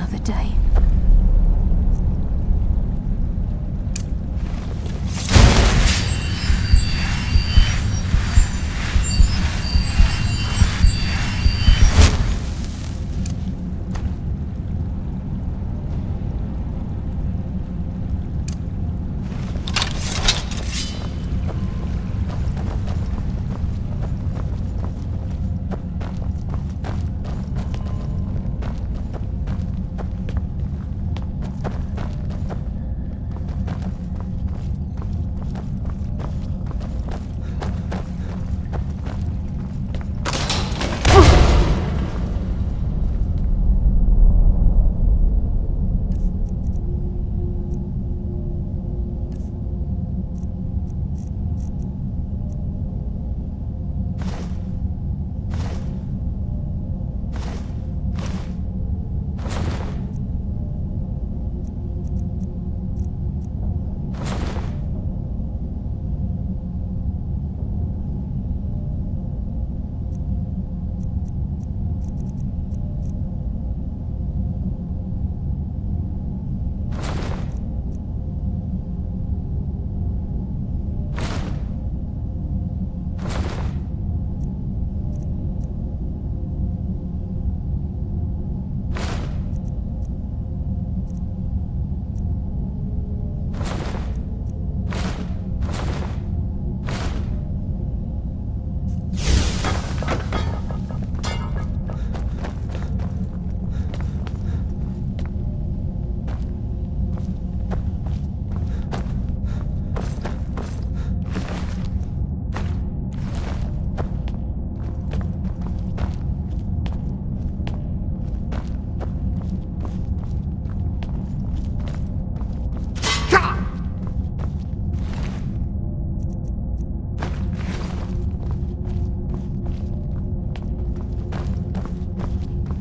another day.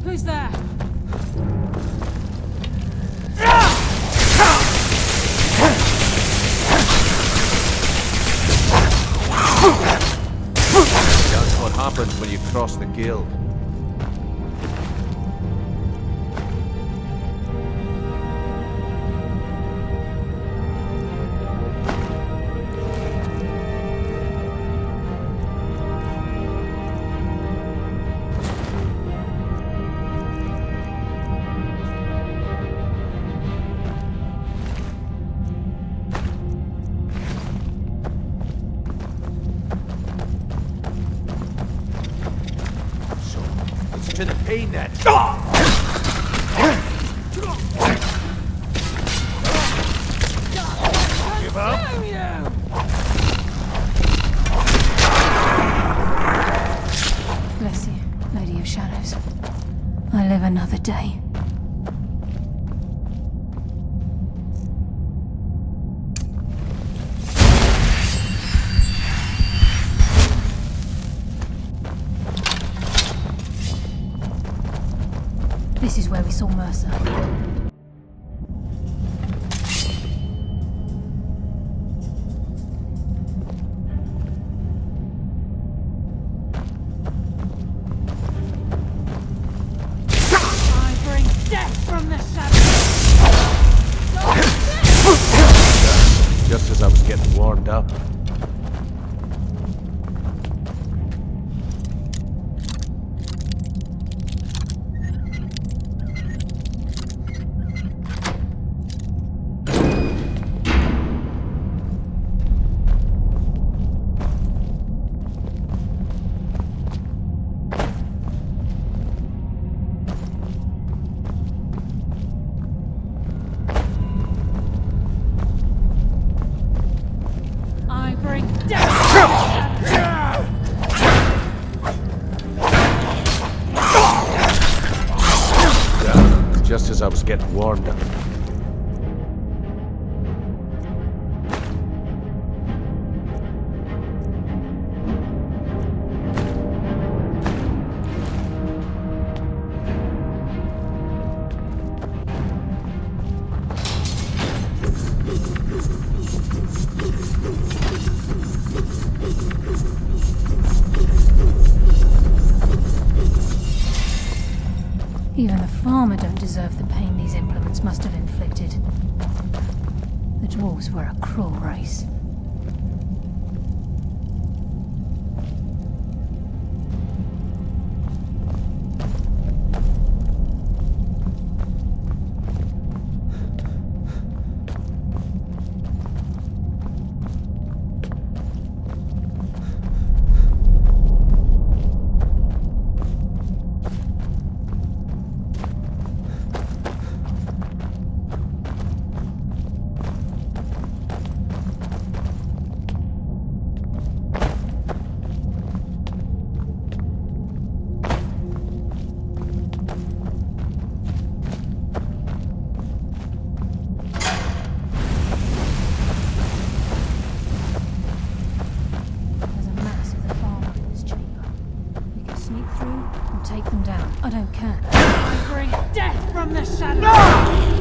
Who's there? That's what happens when you cross the guild. To the pain net. Give up? Bless you, Lady of Shadows. I live another day. This is where we saw Mercer. I bring death from the shadows! Just as I was getting warmed up. I bring death! Just as I was getting warmed up. Even the farmer don't deserve the pain these implements must have inflicted. The dwarves were a cruel race. Take them down. I don't care. I bring death from the shadows!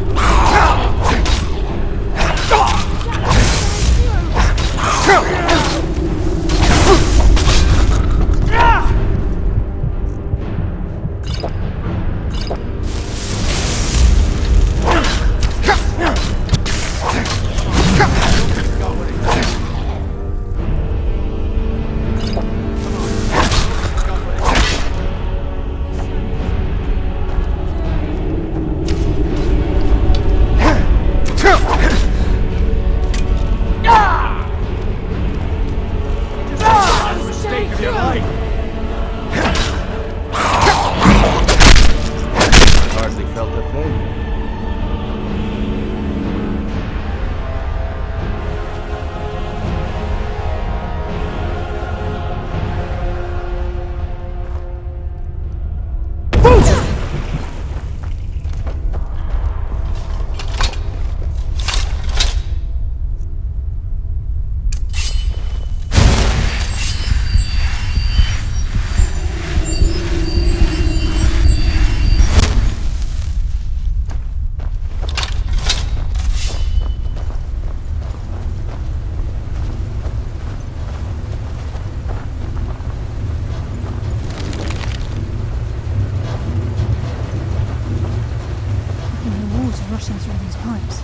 Rushing through these pipes.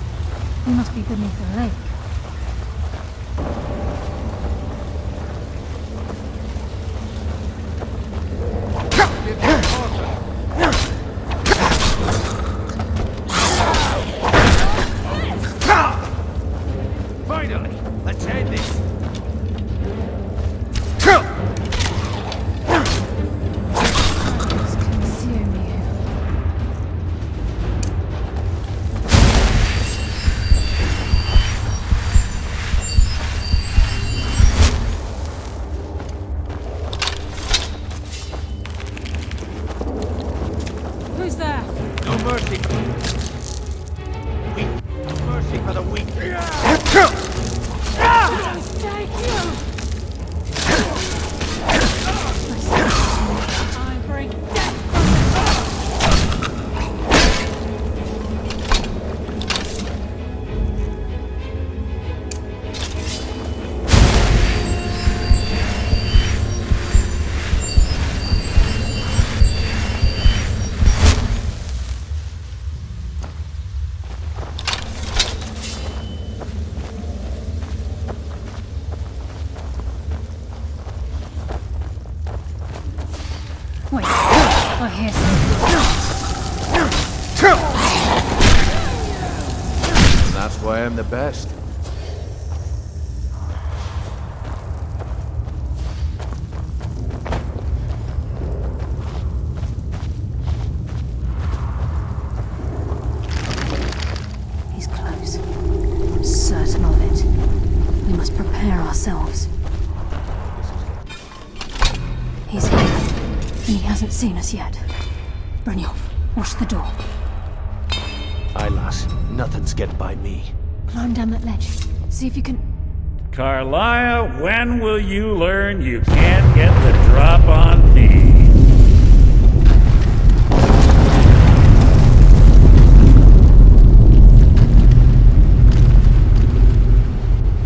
We must be beneath the lake. Finally, let's end this. Who's there? No mercy. Weak. No mercy for the weak. Shadows take you! I bring death from the Wait, I hear something. That's why I'm the best. He's close. I'm certain of it. We must prepare ourselves. He's here. And he hasn't seen us yet. Brynjolf, watch the door. Aye, lass. Nothing's getting by me. Climb down that ledge. See if you can... Carlia, when will you learn you can't get the drop on me?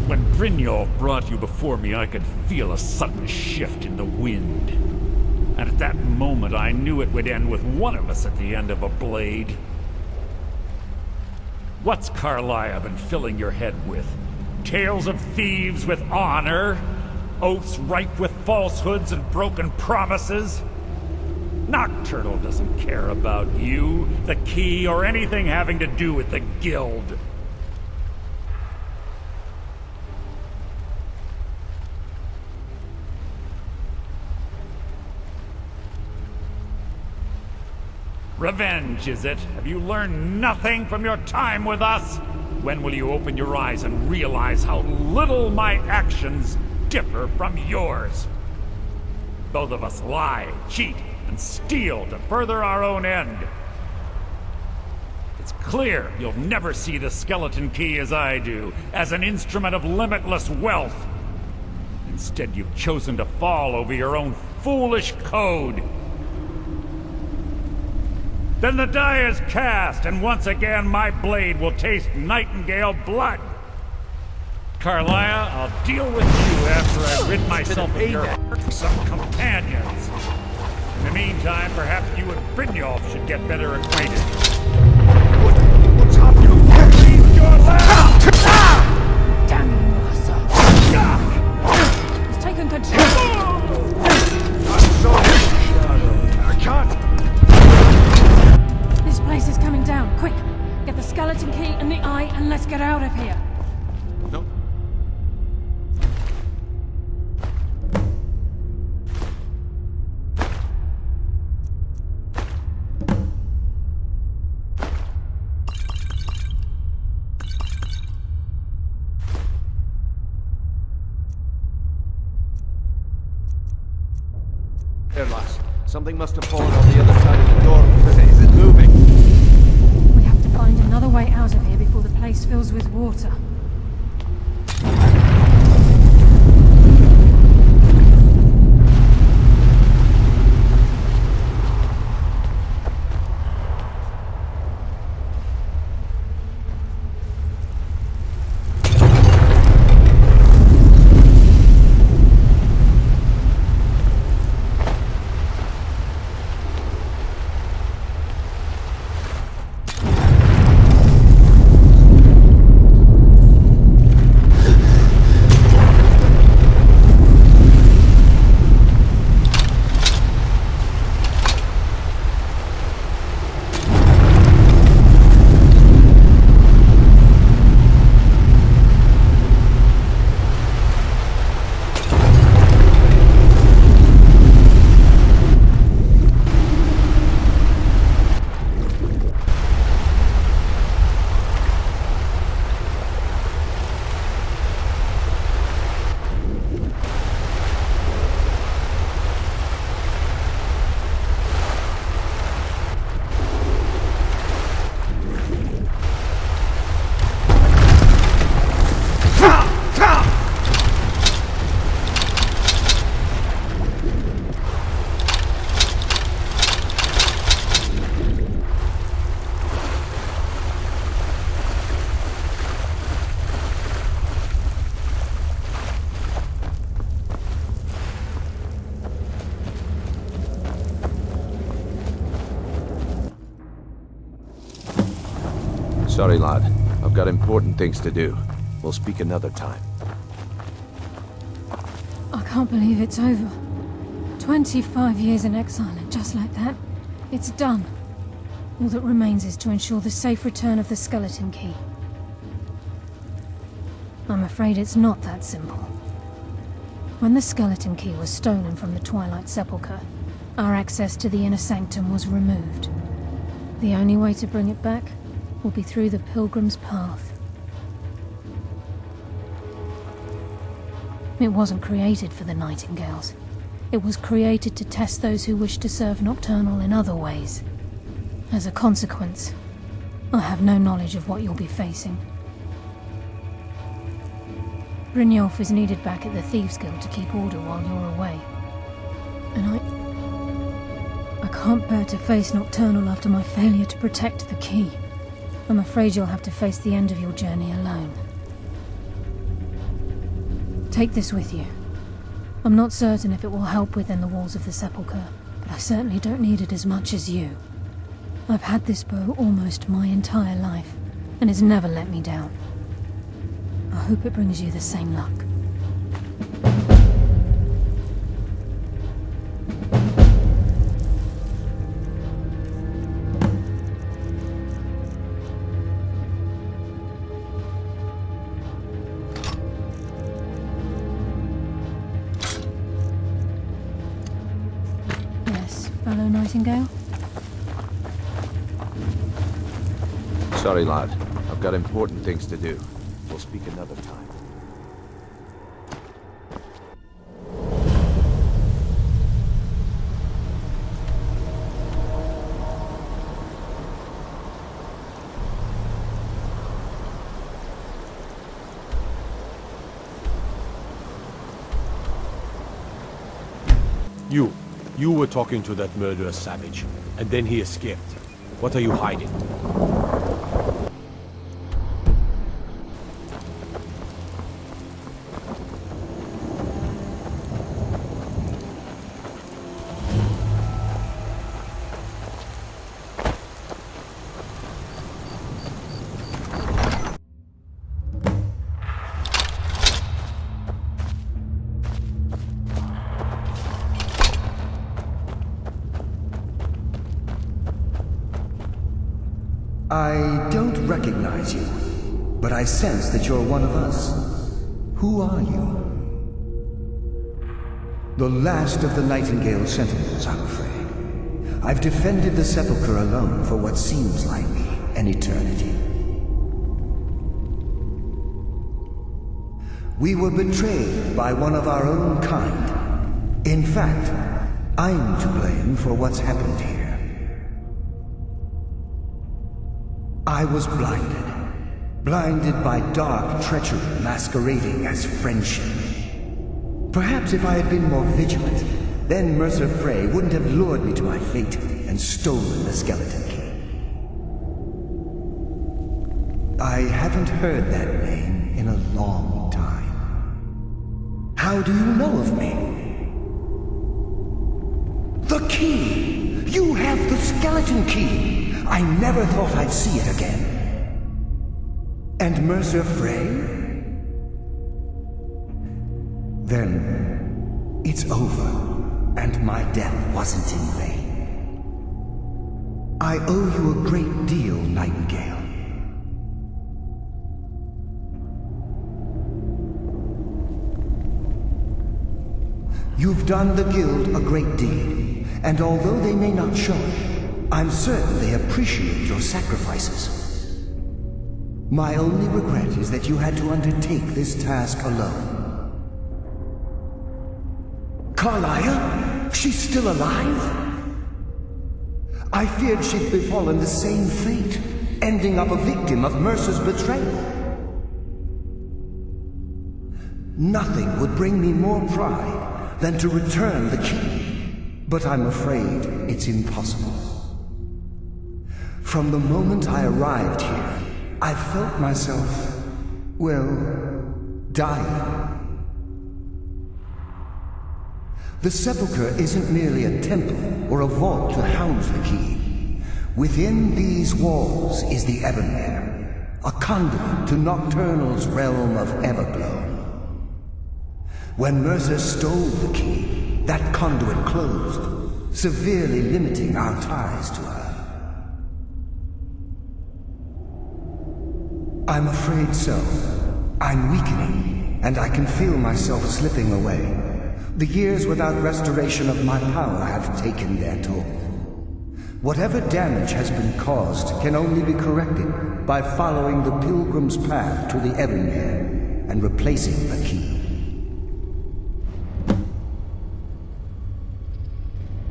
When Brynjolf brought you before me, I could feel a sudden shift in the wind. And at that moment, I knew it would end with one of us at the end of a blade. What's Carlia been filling your head with? Tales of thieves with honor? Oaths ripe with falsehoods and broken promises? Nocturnal doesn't care about you, the key, or anything having to do with the guild. Revenge, is it? Have you learned nothing from your time with us? When will you open your eyes and realize how little my actions differ from yours? Both of us lie, cheat, and steal to further our own end. It's clear you'll never see the skeleton key as I do, as an instrument of limitless wealth. Instead, you've chosen to fall over your own foolish code. Then the die is cast, and once again my blade will taste nightingale blood. Carlia, I'll deal with you after I rid myself of your some companions. In the meantime, perhaps you and Brynjolf should get better acquainted. What's happening? Leave your land! Damn you, Mercer. He's taken control. I'm sorry, Shadow. I can't. This place is coming down. Quick, get the skeleton key and the eye, and let's get out of here. No. Here, lass. Something must have fallen on the other side of the door. Is it moving? We have to find another way out of here before the place fills with water. Sorry, lad. I've got important things to do. We'll speak another time. I can't believe it's over. 25 years in exile, and just like that, it's done. All that remains is to ensure the safe return of the skeleton key. I'm afraid it's not that simple. When the skeleton key was stolen from the Twilight Sepulcher, our access to the inner sanctum was removed. The only way to bring it back will be through the Pilgrim's Path. It wasn't created for the Nightingales. It was created to test those who wish to serve Nocturnal in other ways. As a consequence, I have no knowledge of what you'll be facing. Brynjolf is needed back at the Thieves' Guild to keep order while you're away. And I can't bear to face Nocturnal after my failure to protect the key. I'm afraid you'll have to face the end of your journey alone. Take this with you. I'm not certain if it will help within the walls of the Sepulchre, but I certainly don't need it as much as you. I've had this bow almost my entire life, and it's never let me down. I hope it brings you the same luck. Yes, fellow Nightingale? Sorry, lad. I've got important things to do. We'll speak another time. You were talking to that murderous savage, and then he escaped. What are you hiding? I don't recognize you, but I sense that you're one of us. Who are you? The last of the Nightingale Sentinels, I'm afraid. I've defended the Sepulcher alone for what seems like an eternity. We were betrayed by one of our own kind. In fact, I'm to blame for what's happened here. I was blinded by dark treachery masquerading as friendship. Perhaps if I had been more vigilant, then Mercer Frey wouldn't have lured me to my fate and stolen the skeleton key. I haven't heard that name in a long time. How do you know of me? The key! You have the skeleton key! I never thought I'd see it again. And Mercer Frey? Then it's over, and my death wasn't in vain. I owe you a great deal, Nightingale. You've done the Guild a great deed, and although they may not show it, I'm certain they appreciate your sacrifices. My only regret is that you had to undertake this task alone. Carlia? She's still alive? I feared she'd befallen the same fate, ending up a victim of Mercer's betrayal. Nothing would bring me more pride than to return the key, but I'm afraid it's impossible. From the moment I arrived here, I felt myself, well, dying. The Sepulcher isn't merely a temple or a vault to house the key. Within these walls is the Ebonmere, a conduit to Nocturnal's realm of Everglow. When Mercer stole the key, that conduit closed, severely limiting our ties to her. I'm afraid so. I'm weakening, and I can feel myself slipping away. The years without restoration of my power have taken their toll. Whatever damage has been caused can only be corrected by following the Pilgrim's path to the Ebonmere and replacing the key.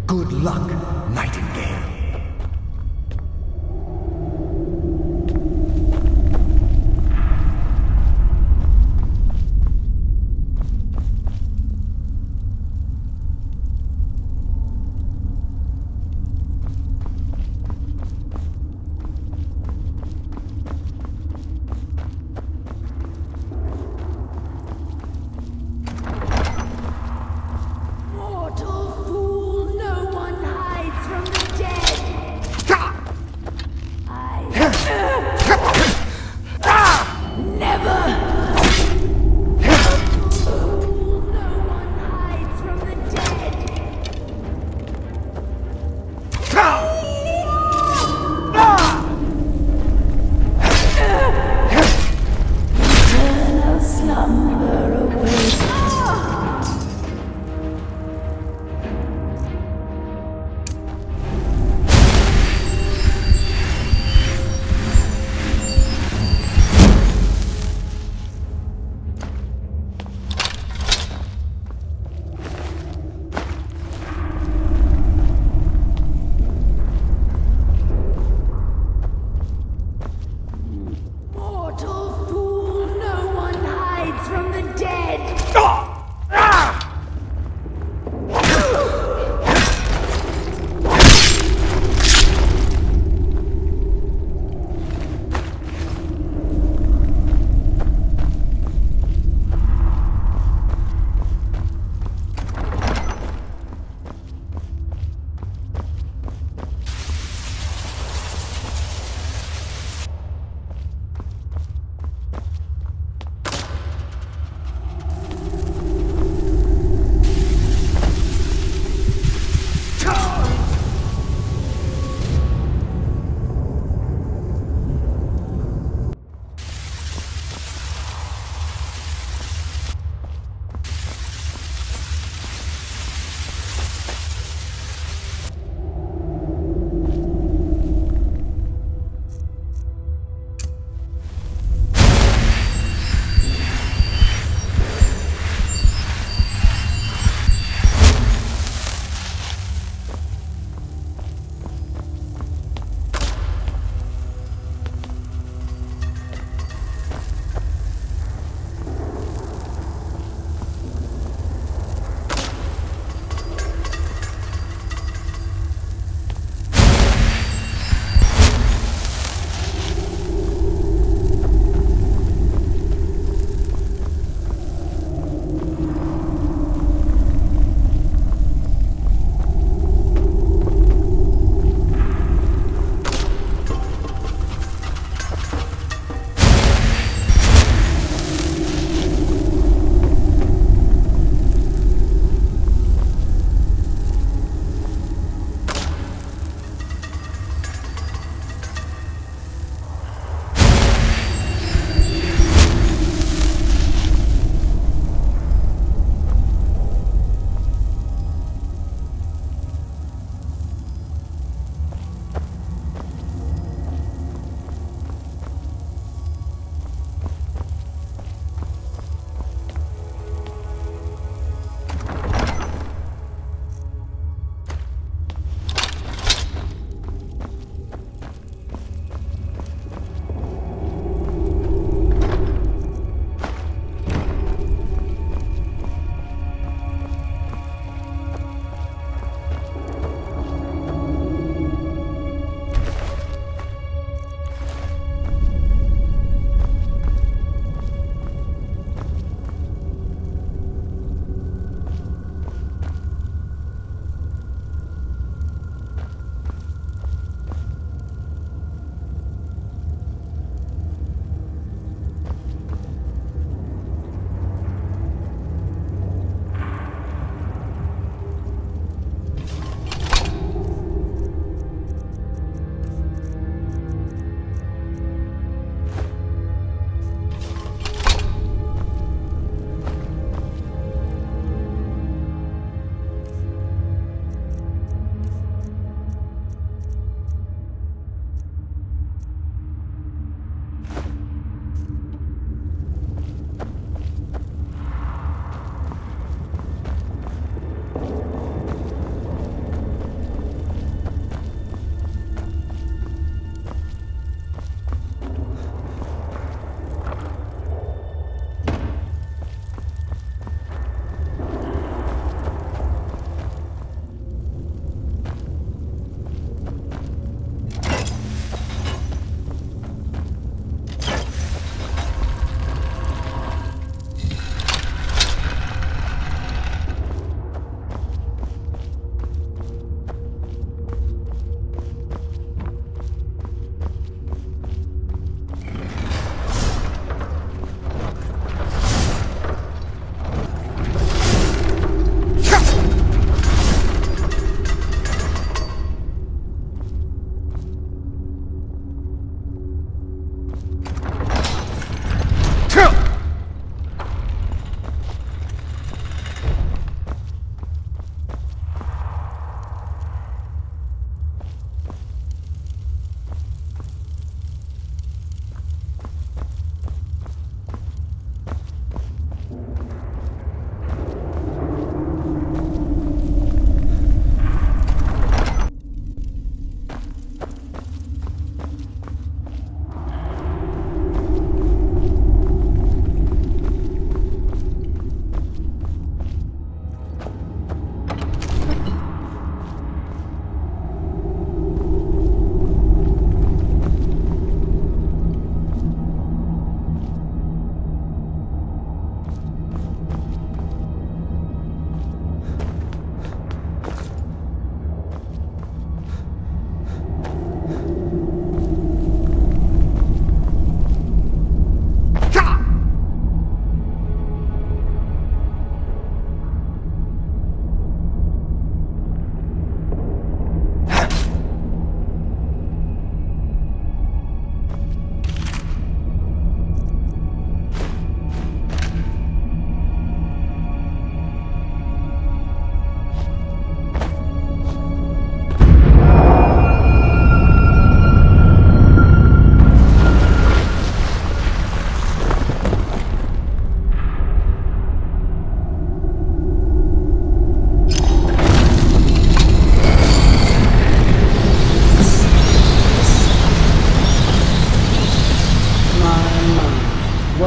Good luck, Nightingale.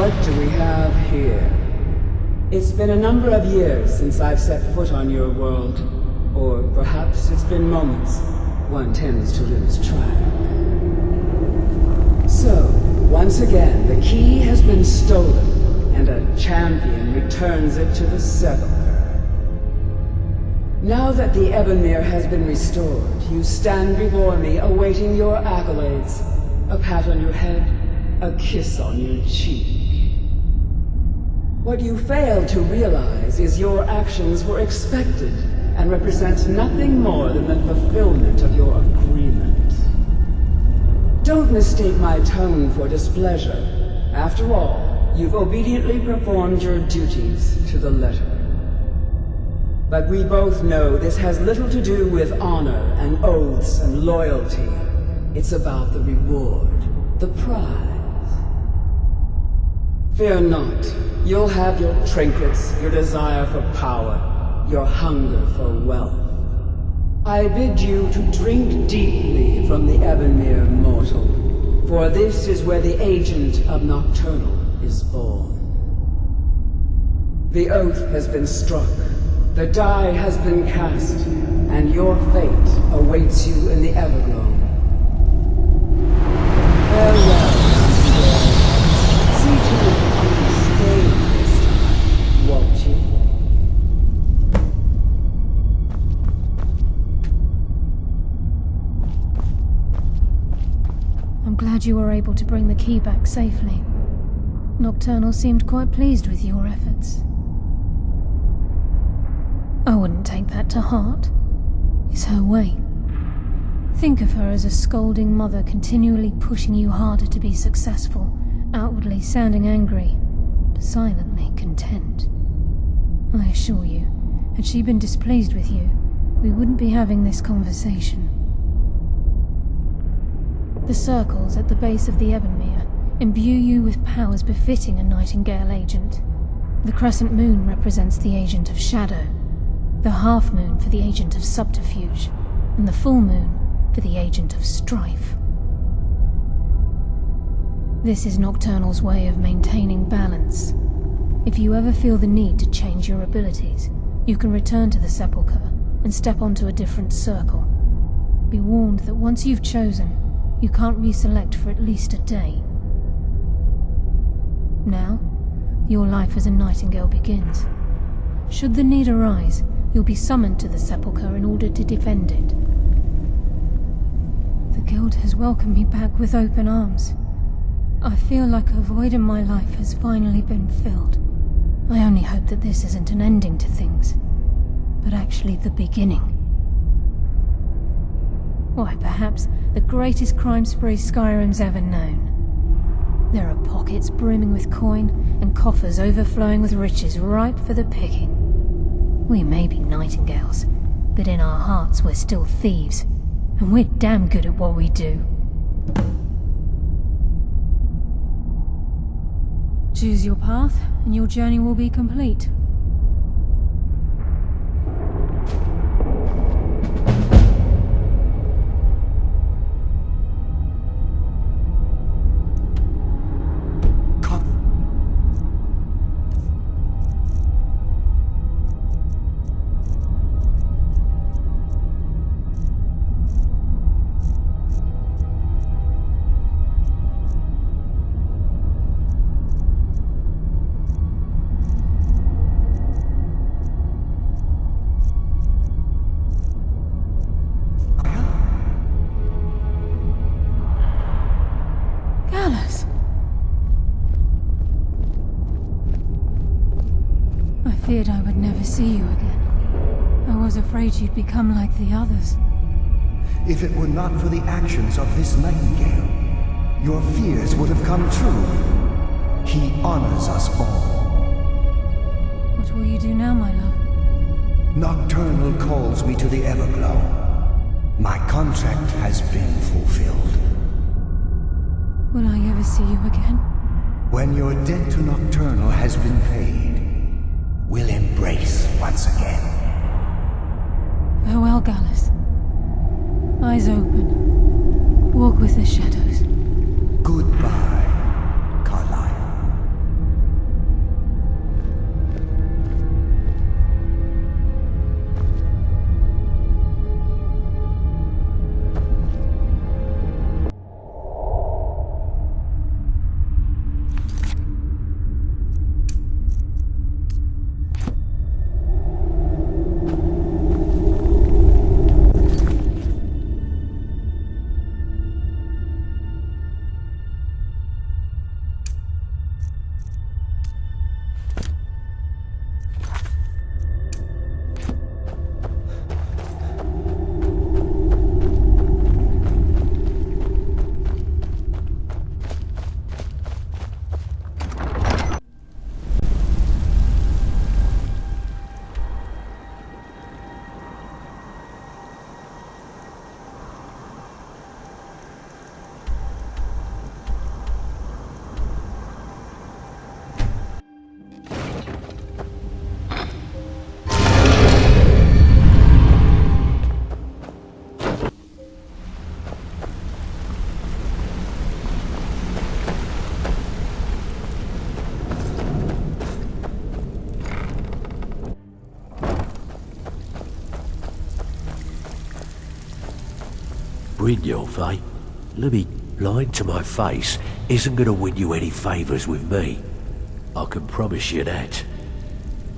What do we have here? It's been a number of years since I've set foot on your world. Or perhaps it's been moments. One tends to lose track. So, once again, the key has been stolen, and a champion returns it to the Sepulcher. Now that the Ebonmere has been restored, you stand before me awaiting your accolades. A pat on your head, a kiss on your cheek. What you fail to realize is your actions were expected and represent nothing more than the fulfillment of your agreement. Don't mistake my tone for displeasure. After all, you've obediently performed your duties to the letter. But we both know this has little to do with honor and oaths and loyalty. It's about the reward, the prize. Fear not. You'll have your trinkets, your desire for power, your hunger for wealth. I bid you to drink deeply from the Ebonmere mortal, for this is where the agent of Nocturnal is born. The oath has been struck. The die has been cast, and your fate awaits you in the Everglow. Farewell, see to it that you stay this time, won't you? I'm glad you were able to bring the key back safely. Nocturnal seemed quite pleased with your efforts. I wouldn't take that to heart. It's her way. Think of her as a scolding mother continually pushing you harder to be successful, outwardly sounding angry, but silently content. I assure you, had she been displeased with you, we wouldn't be having this conversation. The circles at the base of the Ebonmere imbue you with powers befitting a Nightingale agent. The crescent moon represents the agent of shadow, the half-moon for the agent of subterfuge, and the full moon for the agent of strife. This is Nocturnal's way of maintaining balance. If you ever feel the need to change your abilities, you can return to the Sepulcher and step onto a different circle. Be warned that once you've chosen, you can't reselect for at least a day. Now, your life as a Nightingale begins. Should the need arise, you'll be summoned to the Sepulcher in order to defend it. The Guild has welcomed me back with open arms. I feel like a void in my life has finally been filled. I only hope that this isn't an ending to things, but actually the beginning. Why, perhaps the greatest crime spree Skyrim's ever known. There are pockets brimming with coin and coffers overflowing with riches ripe for the picking. We may be Nightingales, but in our hearts we're still thieves, and we're damn good at what we do. Choose your path, and your journey will be complete. I feared I would never see you again. I was afraid you'd become like the others. If it were not for the actions of this Nightingale, your fears would have come true. He honors us all. What will you do now, my love? Nocturnal calls me to the Everglow. My contract has been fulfilled. Will I ever see you again? When your debt to Nocturnal has been paid, we'll embrace once again. Farewell, Gallus. Eyes open. Walk with the shadows. Goodbye, Carlyle. Brynjolf, eh? Libby, lying to my face isn't gonna win you any favours with me. I can promise you that.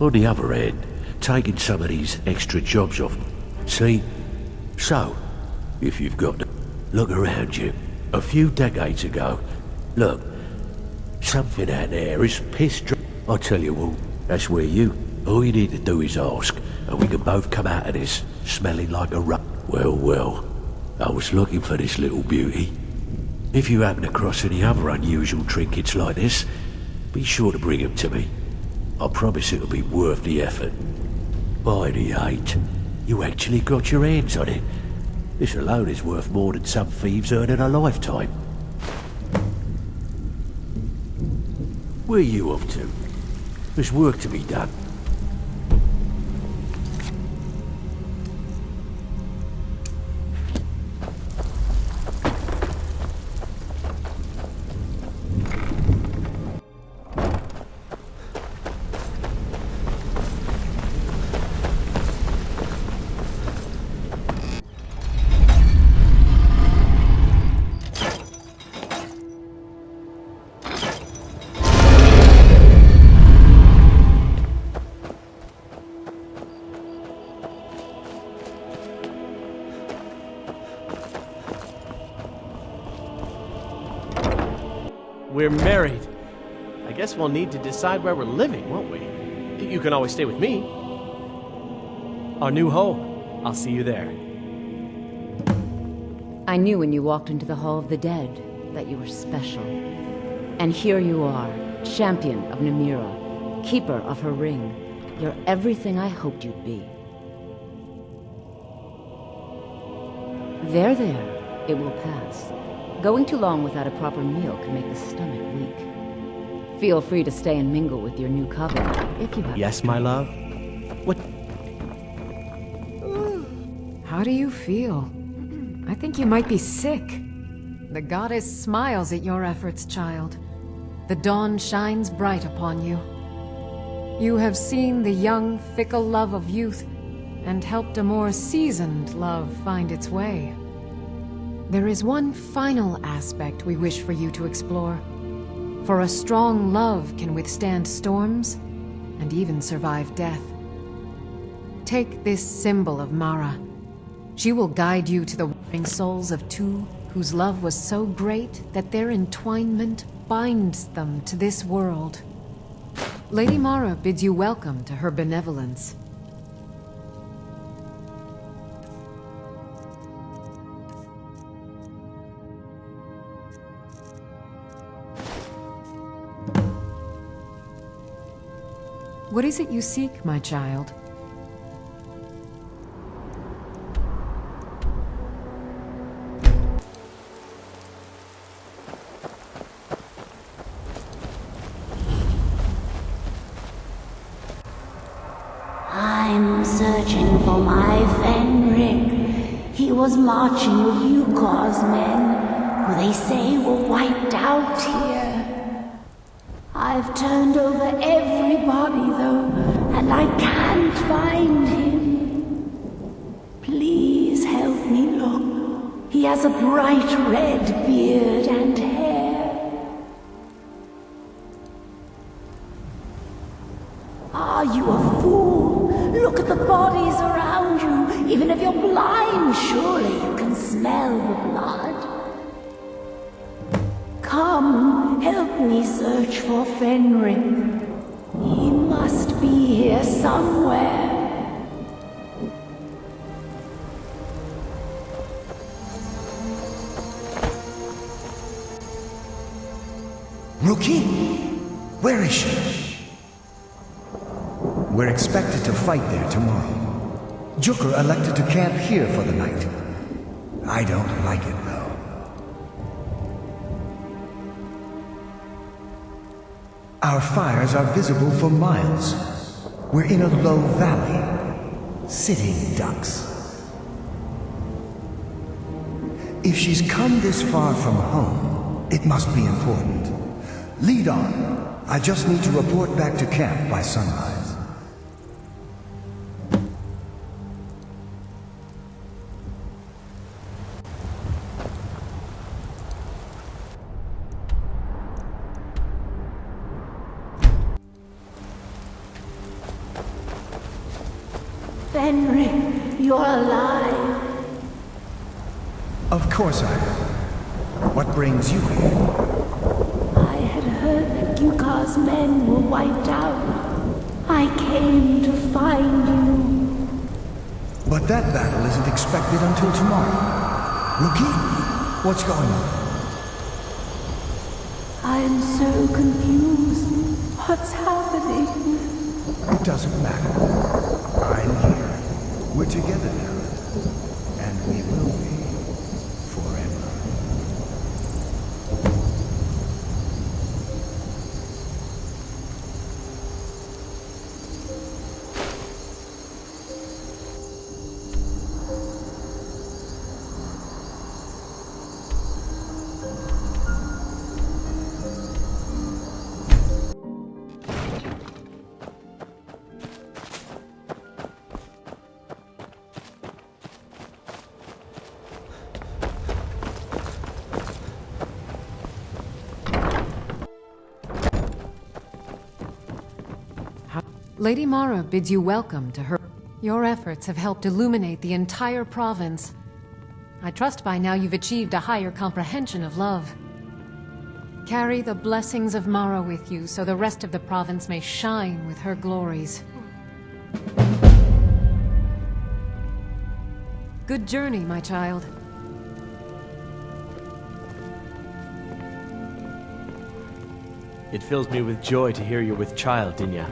On the other hand, taking some of these extra jobs off. See? So, if you've got to look around you, a few decades ago, look, something out there is pissed. I tell you what, that's where all you need to do is ask, and we can both come out of this smelling like a Well, I was looking for this little beauty. If you happen across any other unusual trinkets like this, be sure to bring them to me. I promise it'll be worth the effort. By the 8, you actually got your hands on it. This alone is worth more than some thieves earn in a lifetime. Where are you off to? There's work to be done. We're married. I guess we'll need to decide where we're living, won't we? You can always stay with me. Our new home. I'll see you there. I knew when you walked into the Hall of the Dead that you were special. And here you are, champion of Namira, keeper of her ring. You're everything I hoped you'd be. There. It will pass. Going too long without a proper meal can make the stomach weak. Feel free to stay and mingle with your new coven, if you have. Yes, my love? What? How do you feel? I think you might be sick. The goddess smiles at your efforts, child. The dawn shines bright upon you. You have seen the young, fickle love of youth, and helped a more seasoned love find its way. There is one final aspect we wish for you to explore. For a strong love can withstand storms, and even survive death. Take this symbol of Mara. She will guide you to the warring souls of two whose love was so great that their entwinement binds them to this world. Lady Mara bids you welcome to her benevolence. What is it you seek, my child? I'm searching for my Fenric. He was marching with Yukor's men, who they say were wiped out here. I've turned over everybody, though, and I can't find him. Please help me look. He has a bright red beard and hair. Are you a fool? Look at the bodies around you. Even if you're blind, surely you can smell the blood. Come, help me search for Fenric. He must be here somewhere. Rookie? Where is she? We're expected to fight there tomorrow. Jukur elected to camp here for the night. I don't like it, though. Our fires are visible for miles. We're in a low valley. Sitting ducks. If she's come this far from home, it must be important. Lead on. I just need to report back to camp by sunrise. Fenric, you're alive. Of course I am. What brings you here? I had heard that Yukar's men were wiped out. I came to find you. But that battle isn't expected until tomorrow. Rookie, what's going on? I'm so confused. What's happening? It doesn't matter. I'm here. We're together now. And we will be. Forever. Lady Mara bids you welcome to her. Your efforts have helped illuminate the entire province. I trust by now you've achieved a higher comprehension of love. Carry the blessings of Mara with you so the rest of the province may shine with her glories. Good journey, my child. It fills me with joy to hear you're with child, Dinya.